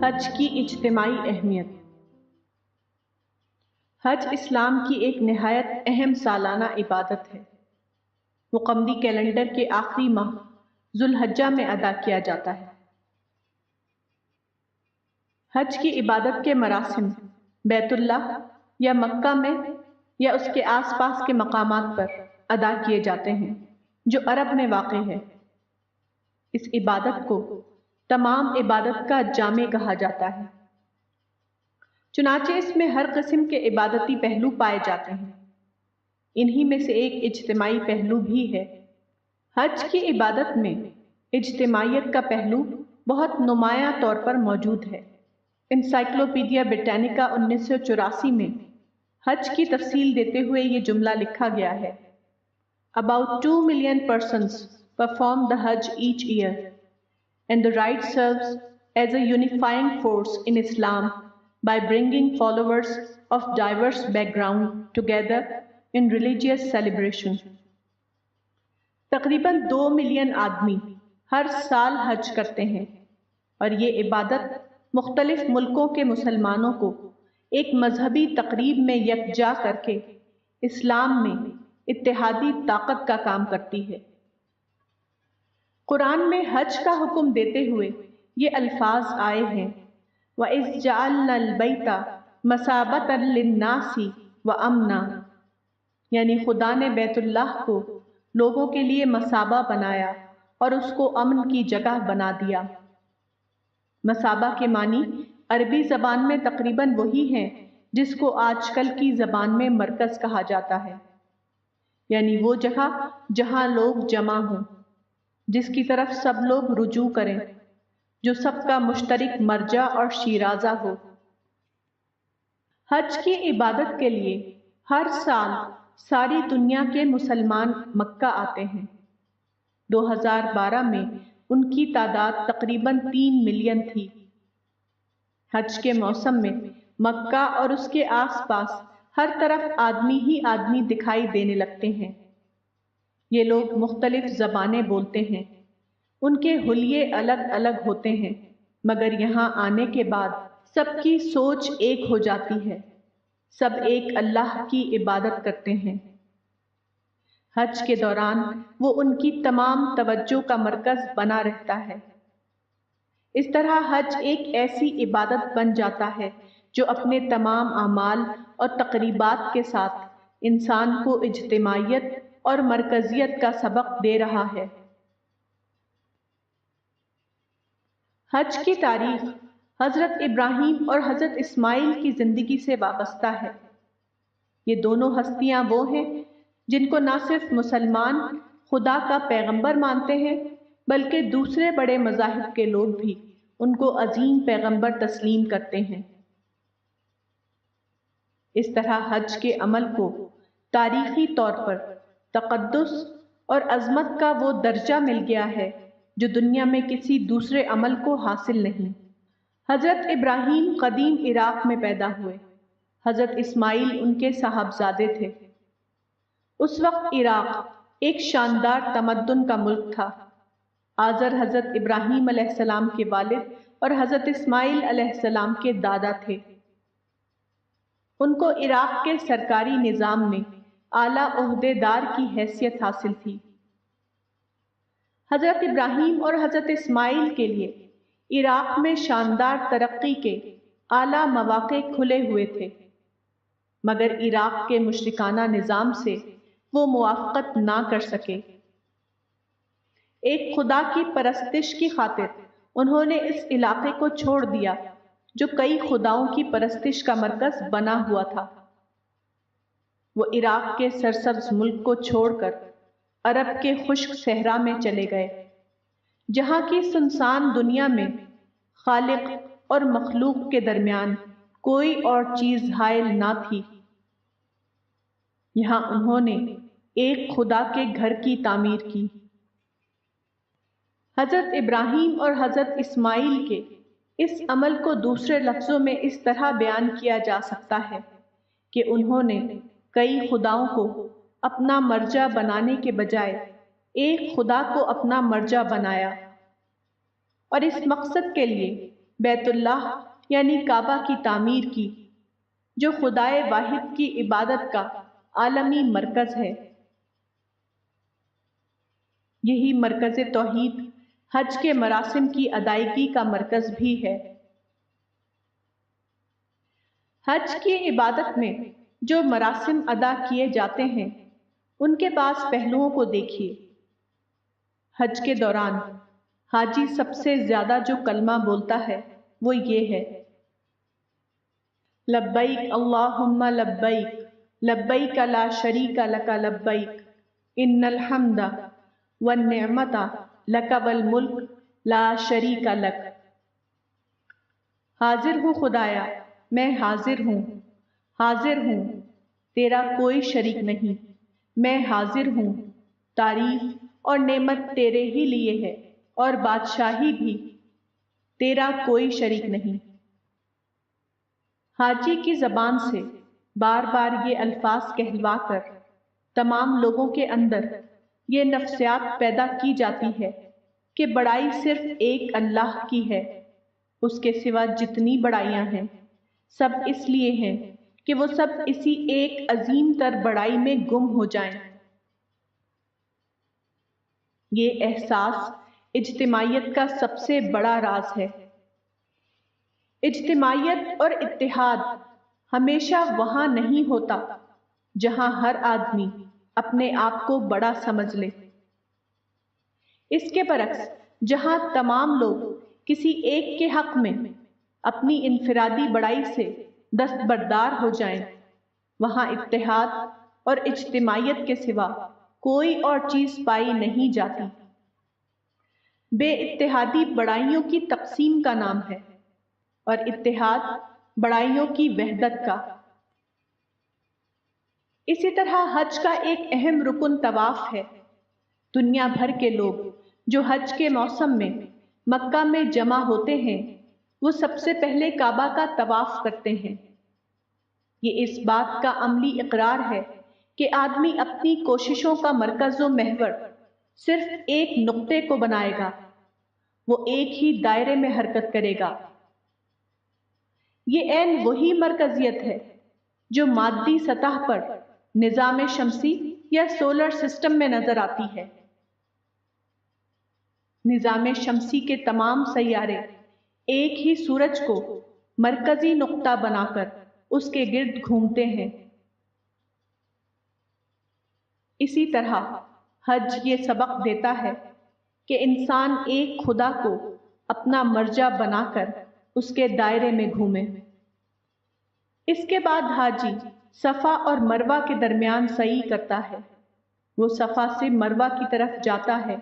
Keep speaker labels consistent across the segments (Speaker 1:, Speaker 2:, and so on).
Speaker 1: حج کی اجتماعی اہمیت۔ حج اسلام کی ایک نہایت اہم سالانہ عبادت ہے۔ وہ قمری کیلنڈر کے آخری ماہ ذوالحجہ میں ادا کیا جاتا ہے۔ حج کی عبادت کے مراسم بیت اللہ یا مکہ میں یا اس کے آس پاس کے مقامات پر ادا کیے جاتے ہیں جو عرب میں واقع ہے۔ اس عبادت کو تمام عبادت کا جامع کہا جاتا ہے، چنانچہ اس میں ہر قسم کے عبادتی پہلو پائے جاتے ہیں۔ انہی میں سے ایک اجتماعی پہلو بھی ہے۔ حج کی عبادت میں اجتماعیت کا پہلو بہت نمایاں طور پر موجود ہے۔ انسائکلوپیڈیا بریٹینیکا 1984 میں حج کی تفصیل دیتے ہوئے یہ جملہ لکھا گیا ہے: About 2 million persons perform the Hajj each year, and the rite serves as a unifying force in Islam by bringing followers of diverse background together in religious celebration. تقریباً 2 ملین آدمی ہر سال حج کرتے ہیں، اور یہ عبادت مختلف ملکوں کے مسلمانوں کو ایک مذہبی تقریب میں یکجا کر کے اسلام میں اتحادی طاقت کا کام کرتی ہے۔ قرآن میں حج کا حکم دیتے ہوئے یہ الفاظ آئے ہیں: وَإِذْ جَعَلْنَا الْبَيْتَ مَثَابَةً لِلنَّاسِ وَأَمْنًا، یعنی خدا نے بیت اللہ کو لوگوں کے لیے مثابہ بنایا اور اس کو امن کی جگہ بنا دیا۔ مثابہ کے معنی عربی زبان میں تقریباً وہی ہیں جس کو آج کل کی زبان میں مرکز کہا جاتا ہے، یعنی وہ جگہ جہاں لوگ جمع ہوں، جس کی طرف سب لوگ رجوع کریں، جو سب کا مشترک مرجع اور شیرازہ ہو۔ حج کی عبادت کے لیے ہر سال ساری دنیا کے مسلمان مکہ آتے ہیں۔ 2012 میں ان کی تعداد تقریباً 3 ملین تھی۔ حج کے موسم میں مکہ اور اس کے آس پاس ہر طرف آدمی ہی آدمی دکھائی دینے لگتے ہیں۔ یہ لوگ مختلف زبانیں بولتے ہیں، ان کے حلیے الگ الگ ہوتے ہیں، مگر یہاں آنے کے بعد سب کی سوچ ایک ہو جاتی ہے، سب ایک اللہ کی عبادت کرتے ہیں۔ حج کے دوران وہ ان کی تمام توجہ کا مرکز بنا رہتا ہے۔ اس طرح حج ایک ایسی عبادت بن جاتا ہے جو اپنے تمام اعمال اور تقریبات کے ساتھ انسان کو اجتماعیت اور مرکزیت کا سبق دے رہا ہے۔ حج کی تاریخ حضرت ابراہیم اور حضرت اسماعیل کی زندگی سے وابستہ ہے۔ یہ دونوں ہستیاں وہ ہیں جن کو نہ صرف مسلمان خدا کا پیغمبر مانتے ہیں، بلکہ دوسرے بڑے مذاہب کے لوگ بھی ان کو عظیم پیغمبر تسلیم کرتے ہیں۔ اس طرح حج کے عمل کو تاریخی طور پر تقدس اور عظمت کا وہ درجہ مل گیا ہے جو دنیا میں کسی دوسرے عمل کو حاصل نہیں۔ حضرت ابراہیم قدیم عراق میں پیدا ہوئے، حضرت اسماعیل ان کے صاحبزادے تھے۔ اس وقت عراق ایک شاندار تمدن کا ملک تھا۔ آزر حضرت ابراہیم علیہ السلام کے والد اور حضرت اسماعیل علیہ السلام کے دادا تھے۔ ان کو عراق کے سرکاری نظام میں اعلیٰ عہدے دار کی حیثیت حاصل تھی۔ حضرت ابراہیم اور حضرت اسماعیل کے لیے عراق میں شاندار ترقی کے اعلیٰ مواقع کھلے ہوئے تھے، مگر عراق کے مشرکانہ نظام سے وہ موافقت نہ کر سکے۔ ایک خدا کی پرستش کی خاطر انہوں نے اس علاقے کو چھوڑ دیا جو کئی خداؤں کی پرستش کا مرکز بنا ہوا تھا۔ وہ عراق کے سرسبز ملک کو چھوڑ کر عرب کے خشک صحرا میں چلے گئے، جہاں کی سنسان دنیا میں خالق اور مخلوق کے درمیان کوئی اور چیز حائل نہ تھی۔ یہاں انہوں نے ایک خدا کے گھر کی تعمیر کی۔ حضرت ابراہیم اور حضرت اسماعیل کے اس عمل کو دوسرے لفظوں میں اس طرح بیان کیا جا سکتا ہے کہ انہوں نے کئی خداؤں کو اپنا مرجع بنانے کے بجائے ایک خدا کو اپنا مرجع بنایا، اور اس مقصد کے لیے بیت اللہ یعنی کعبہ کی تعمیر کی، جو خدائے واحد کی عبادت کا عالمی مرکز ہے۔ یہی مرکز توحید حج کے مراسم کی ادائیگی کا مرکز بھی ہے۔ حج کی عبادت میں جو مراسم ادا کیے جاتے ہیں ان کے بعض پہلوؤں کو دیکھیے۔ حج کے دوران حاجی سب سے زیادہ جو کلمہ بولتا ہے وہ یہ ہے: لبیک اللہم لبیک، لبیک لا شریک لک لبیک، ان الحمد والنعمت لک والملک لا شریک لک۔ حاضر ہوں خدایا، میں حاضر ہوں، حاضر ہوں، تیرا کوئی شریک نہیں، میں حاضر ہوں، تعریف اور نعمت تیرے ہی لیے ہے اور بادشاہی بھی، تیرا کوئی شریک نہیں۔ حاجی کی زبان سے بار بار یہ الفاظ کہلوا کر تمام لوگوں کے اندر یہ نفسیات پیدا کی جاتی ہے کہ بڑائی صرف ایک اللہ کی ہے، اس کے سوا جتنی بڑائیاں ہیں سب اس لیے ہیں کہ وہ سب اسی ایک عظیم تر بڑائی میں گم ہو جائیں۔ یہ احساس اجتماعیت کا سب سے بڑا راز ہے۔ اجتماعیت اور اتحاد ہمیشہ وہاں نہیں ہوتا جہاں ہر آدمی اپنے آپ کو بڑا سمجھ لے۔ اس کے برعکس جہاں تمام لوگ کسی ایک کے حق میں اپنی انفرادی بڑائی سے دستبردار ہو جائیں، وہاں اتحاد اور اجتماعیت کے سوا کوئی اور چیز پائی نہیں جاتی۔ بے اتحادی بڑائیوں کی تقسیم کا نام ہے اور اتحاد بڑائیوں کی وحدت کا۔ اسی طرح حج کا ایک اہم رکن طواف ہے۔ دنیا بھر کے لوگ جو حج کے موسم میں مکہ میں جمع ہوتے ہیں وہ سب سے پہلے کعبہ کا طواف کرتے ہیں۔ یہ اس بات کا عملی اقرار ہے کہ آدمی اپنی کوششوں کا مرکز و محور صرف ایک نقطے کو بنائے گا، وہ ایک ہی دائرے میں حرکت کرے گا۔ یہ عین وہی مرکزیت ہے جو مادی سطح پر نظام شمسی یا سولر سسٹم میں نظر آتی ہے۔ نظام شمسی کے تمام سیارے ایک ہی سورج کو مرکزی نقطہ بنا کر اس کے گرد گھومتے ہیں۔ اسی طرح حج یہ سبق دیتا ہے کہ انسان ایک خدا کو اپنا مرجع بنا کر اس کے دائرے میں گھومے۔ اس کے بعد حاجی صفا اور مروہ کے درمیان سعی کرتا ہے۔ وہ صفا سے مروہ کی طرف جاتا ہے،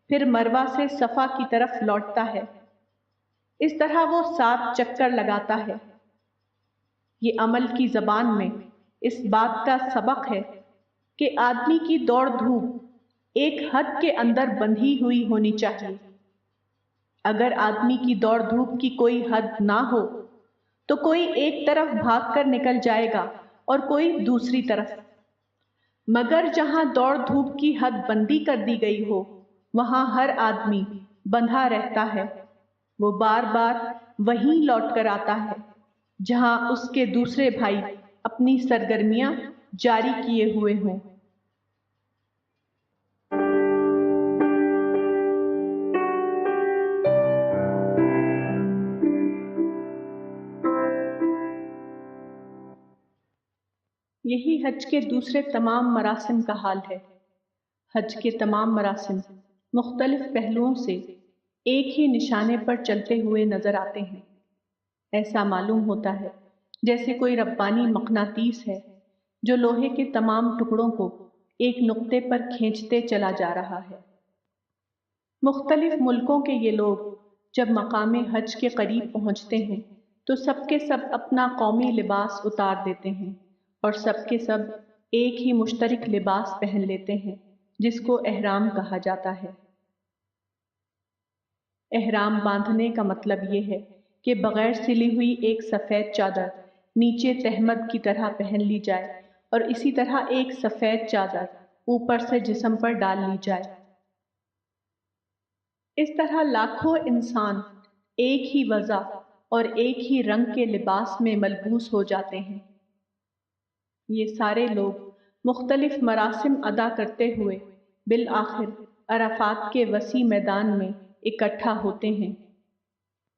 Speaker 1: پھر مروہ سے صفا کی طرف لوٹتا ہے۔ اس طرح وہ 7 چکر لگاتا ہے۔ یہ عمل کی زبان میں اس بات کا سبق ہے کہ آدمی کی دوڑ دھوپ ایک حد کے اندر بندھی ہوئی ہونی چاہیے۔ اگر آدمی کی دوڑ دھوپ کی کوئی حد نہ ہو تو کوئی ایک طرف بھاگ کر نکل جائے گا اور کوئی دوسری طرف، مگر جہاں دوڑ دھوپ کی حد بندی کر دی گئی ہو وہاں ہر آدمی بندھا رہتا ہے۔ وہ بار بار وہیں لوٹ کر آتا ہے جہاں اس کے دوسرے بھائی اپنی سرگرمیاں جاری کیے ہوئے ہوں۔ یہی حج کے دوسرے تمام مراسم کا حال ہے۔ حج کے تمام مراسم مختلف پہلوؤں سے ایک ہی نشانے پر چلتے ہوئے نظر آتے ہیں۔ ایسا معلوم ہوتا ہے جیسے کوئی ربانی مقناطیس ہے جو لوہے کے تمام ٹکڑوں کو ایک نقطے پر کھینچتے چلا جا رہا ہے۔ مختلف ملکوں کے یہ لوگ جب مقام حج کے قریب پہنچتے ہیں تو سب کے سب اپنا قومی لباس اتار دیتے ہیں اور سب کے سب ایک ہی مشترک لباس پہن لیتے ہیں جس کو احرام کہا جاتا ہے۔ احرام باندھنے کا مطلب یہ ہے کہ بغیر سلی ہوئی ایک سفید چادر نیچے تہمد کی طرح پہن لی جائے اور اسی طرح ایک سفید چادر اوپر سے جسم پر ڈال لی جائے۔ اس طرح لاکھوں انسان ایک ہی وضع اور ایک ہی رنگ کے لباس میں ملبوس ہو جاتے ہیں۔ یہ سارے لوگ مختلف مراسم ادا کرتے ہوئے بالآخر عرفات کے وسیع میدان میں اکٹھا ہوتے ہیں۔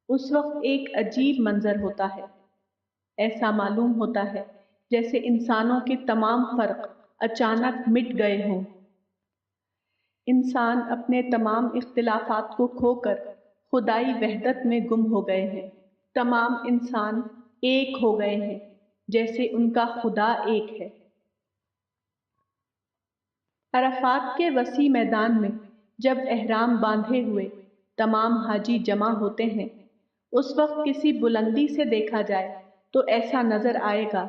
Speaker 1: اس وقت ایک عجیب منظر ہوتا ہے۔ ایسا معلوم ہوتا ہے جیسے انسانوں کے تمام فرق اچانک مٹ گئے ہوں۔ انسان اپنے تمام اختلافات کو کھو کر خدائی وحدت میں گم ہو گئے ہیں۔ تمام انسان ایک ہو گئے ہیں جیسے ان کا خدا ایک ہے۔ عرفات کے وسیع میدان میں جب احرام باندھے ہوئے تمام حاجی جمع ہوتے ہیں، اس وقت کسی بلندی سے دیکھا جائے تو ایسا نظر آئے گا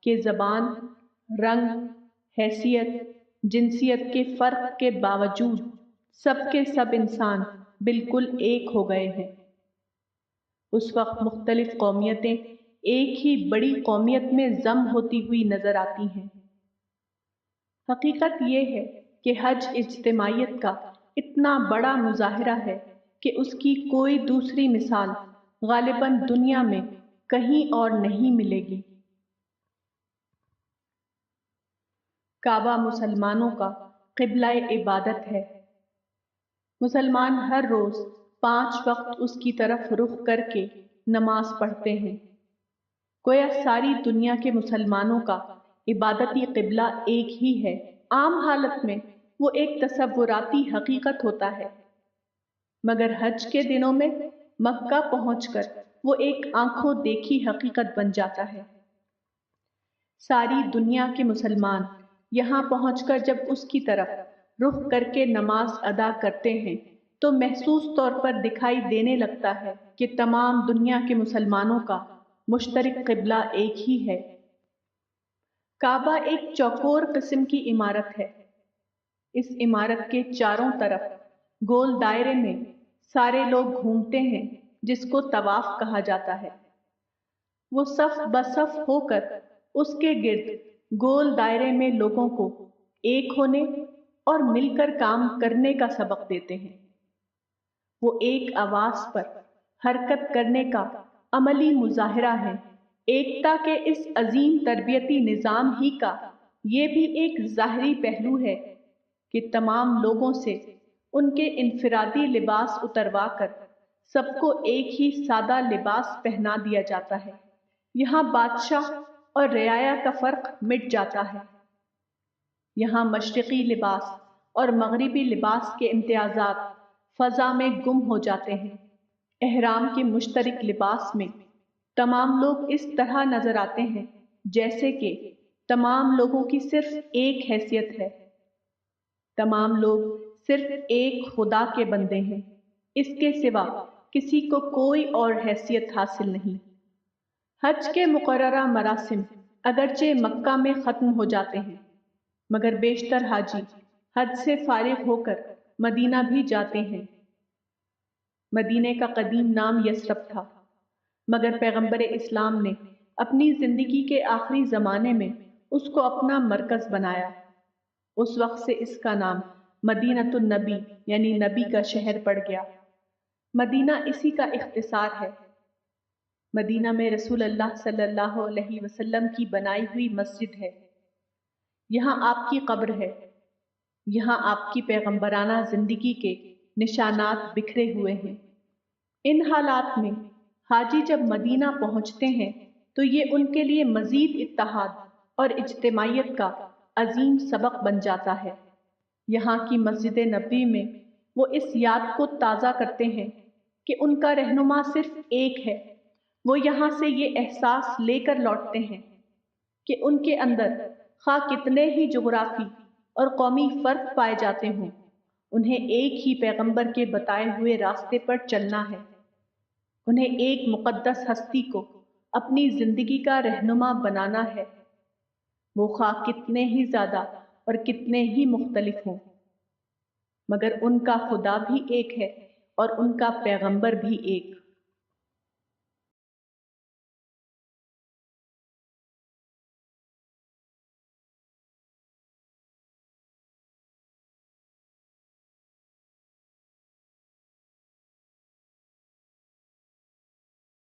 Speaker 1: کہ زبان، رنگ، حیثیت، جنسیت کے فرق کے باوجود سب کے سب انسان بالکل ایک ہو گئے ہیں۔ اس وقت مختلف قومیتیں ایک ہی بڑی قومیت میں ضم ہوتی ہوئی نظر آتی ہیں۔ حقیقت یہ ہے کہ حج اجتماعیت کا اتنا بڑا مظاہرہ ہے کہ اس کی کوئی دوسری مثال غالباً دنیا میں کہیں اور نہیں ملے گی۔ کعبہ مسلمانوں کا قبلہ عبادت ہے۔ مسلمان ہر روز 5 وقت اس کی طرف رخ کر کے نماز پڑھتے ہیں۔ گویا ساری دنیا کے مسلمانوں کا عبادتی قبلہ ایک ہی ہے۔ عام حالت میں وہ ایک تصوراتی حقیقت ہوتا ہے، مگر حج کے دنوں میں مکہ پہنچ کر وہ ایک آنکھوں دیکھی حقیقت بن جاتا ہے۔ ساری دنیا کے مسلمان یہاں پہنچ کر جب اس کی طرف رخ کر کے نماز ادا کرتے ہیں تو محسوس طور پر دکھائی دینے لگتا ہے کہ تمام دنیا کے مسلمانوں کا مشترک قبلہ ایک ہی ہے۔ کعبہ ایک چوکور قسم کی عمارت ہے۔ اس عمارت کے چاروں طرف گول دائرے میں سارے لوگ گھومتے ہیں، جس کو طواف کہا جاتا ہے۔ وہ صف بصف ہو کر اس کے گرد گول دائرے میں لوگوں کو ایک ہونے اور مل کر کام کرنے کا سبق دیتے ہیں۔ وہ ایک آواز پر حرکت کرنے کا عملی مظاہرہ ہے۔ ایکتا کے اس عظیم تربیتی نظام ہی کا یہ بھی ایک ظاہری پہلو ہے کہ تمام لوگوں سے ان کے انفرادی لباس اتروا کر سب کو ایک ہی سادہ لباس پہنا دیا جاتا ہے۔ یہاں بادشاہ اور رعایا کا فرق مٹ جاتا ہے۔ یہاں مشرقی لباس اور مغربی لباس کے امتیازات فضا میں گم ہو جاتے ہیں۔ احرام کے مشترک لباس میں تمام لوگ اس طرح نظر آتے ہیں جیسے کہ تمام لوگوں کی صرف ایک حیثیت ہے۔ تمام لوگ صرف ایک خدا کے بندے ہیں، اس کے سوا کسی کو کوئی اور حیثیت حاصل نہیں۔ حج کے مقررہ مراسم اگرچہ مکہ میں ختم ہو جاتے ہیں، مگر بیشتر حاجی حج سے فارغ ہو کر مدینہ بھی جاتے ہیں۔ مدینے کا قدیم نام یثرب تھا، مگر پیغمبر اسلام نے اپنی زندگی کے آخری زمانے میں اس کو اپنا مرکز بنایا۔ اس وقت سے اس کا نام مدینۃ النبی یعنی نبی کا شہر پڑ گیا۔ مدینہ اسی کا اختصار ہے۔ مدینہ میں رسول اللہ صلی اللہ علیہ وسلم کی بنائی ہوئی مسجد ہے۔ یہاں آپ کی قبر ہے۔ یہاں آپ کی پیغمبرانہ زندگی کے نشانات بکھرے ہوئے ہیں۔ ان حالات میں حاجی جب مدینہ پہنچتے ہیں تو یہ ان کے لیے مزید اتحاد اور اجتماعیت کا عظیم سبق بن جاتا ہے۔ یہاں کی مسجد نبوی میں وہ اس یاد کو تازہ کرتے ہیں کہ ان کا رہنما صرف ایک ہے۔ وہ یہاں سے یہ احساس لے کر لوٹتے ہیں کہ ان کے اندر خواہ کتنے ہی جغرافی اور قومی فرق پائے جاتے ہوں، انہیں ایک ہی پیغمبر کے بتائے ہوئے راستے پر چلنا ہے۔ انہیں ایک مقدس ہستی کو اپنی زندگی کا رہنما بنانا ہے، وہ خواہ کتنے ہی زیادہ اور کتنے ہی مختلف ہوں، مگر ان کا خدا بھی ایک ہے اور ان کا پیغمبر بھی ایک۔